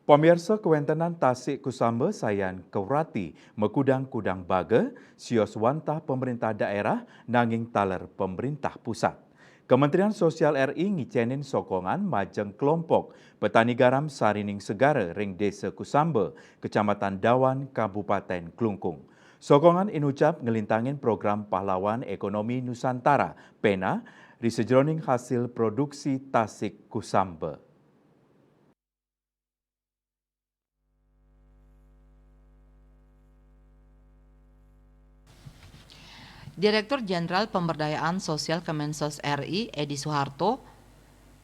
Pemirsa kewentenan Tasik Kusambe sayan keurati mekudang-kudang baga sios wantah pemerintah daerah nanging taler pemerintah pusat. Kementerian Sosial RI ngicenin sokongan majeng kelompok petani garam Sarining Segara ring Desa Kusambe, Kecamatan Dawan, Kabupaten Klungkung. Sokongan inucap ngelintangin program pahlawan ekonomi Nusantara, PENA, di sejroning hasil produksi Tasik Kusambe. Direktur Jenderal Pemberdayaan Sosial Kemensos RI, Edi Soeharto,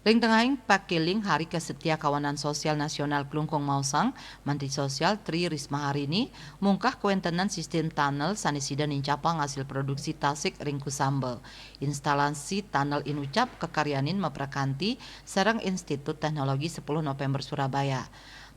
ring tengahing pakiling Hari Kesetia Kawanan Sosial Nasional Klungkung Mausang, Menteri Sosial Tri Risma Harini, mungkah kewentenan sistem tunnel sanisida nincapang hasil produksi Tasik ring Kusambe. Instalasi tunnel inucap kekaryanin meprakanti sareng Institut Teknologi 10 November Surabaya.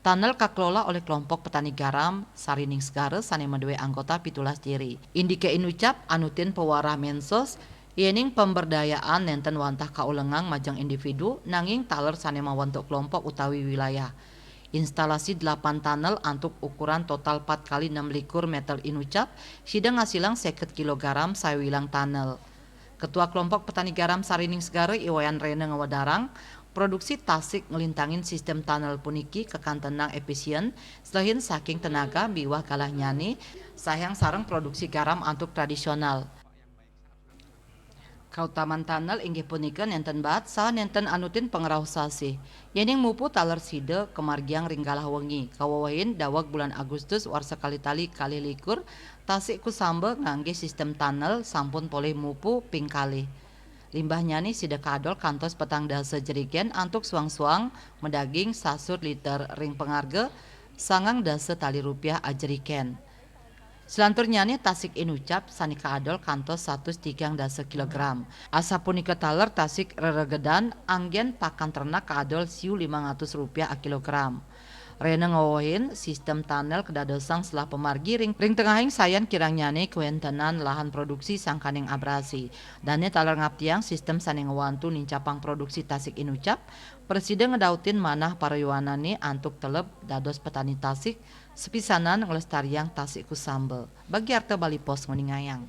Tunnel kakelola oleh kelompok petani garam Sarining Segara sane medue anggota 17 diri. Indike inucap anutin pewarah mensos yening pemberdayaan nenten wantah kaulengang majang individu nanging taler sane mawantuk kelompok utawi wilayah. Instalasi 8 tunnel antuk ukuran total 4 kali 6 likur meter inucap sidang ngasilang 50 kilo garam sawilang tunnel. Ketua kelompok petani garam Sarining Segara Iwayan Rene Ngawadarang, produksi Tasik ngelintangin sistem tunnel puniki kekan tenang efisien selain saking tenaga biwah kalah nyani sayang sarang produksi garam antuk tradisional. Kautaman tunnel inggih punika nenten bat saha nenten anutin pengrausasi. Yening mupu taler side kemargiang ringgalah wengi. Kawawahin dawag bulan Agustus war sekali tali kali likur Tasik Kusambe ngangge sistem tunnel sampun poleh mupu ping kali. Limbah nyani sida kadol kantos petang dasa jerigen antuk suang-suang medaging sasur liter ring pengarge sangang dasa tali rupiah ajeriken. Selantur nyani Tasik inucap sanika adol kantos 103 kilogram. Asa punika taler Tasik reregedan anggen pakan ternak kadol siu 500 rupiah a kilogram. Rena ngawohin sistem tunnel kedadosang setelah pemargi ring tengahing sayan kirang nyane kewentenan lahan produksi sangkaneng abrasi. Dane taler ngaptiang sistem saneng ngawantu nincapang produksi Tasik inucap Presiden ngedautin manah parayuanane antuk teleb dados petani Tasik sepisanan ngelestariang Tasik Kusambe. Bagi Arte Bali Pos nguningayang.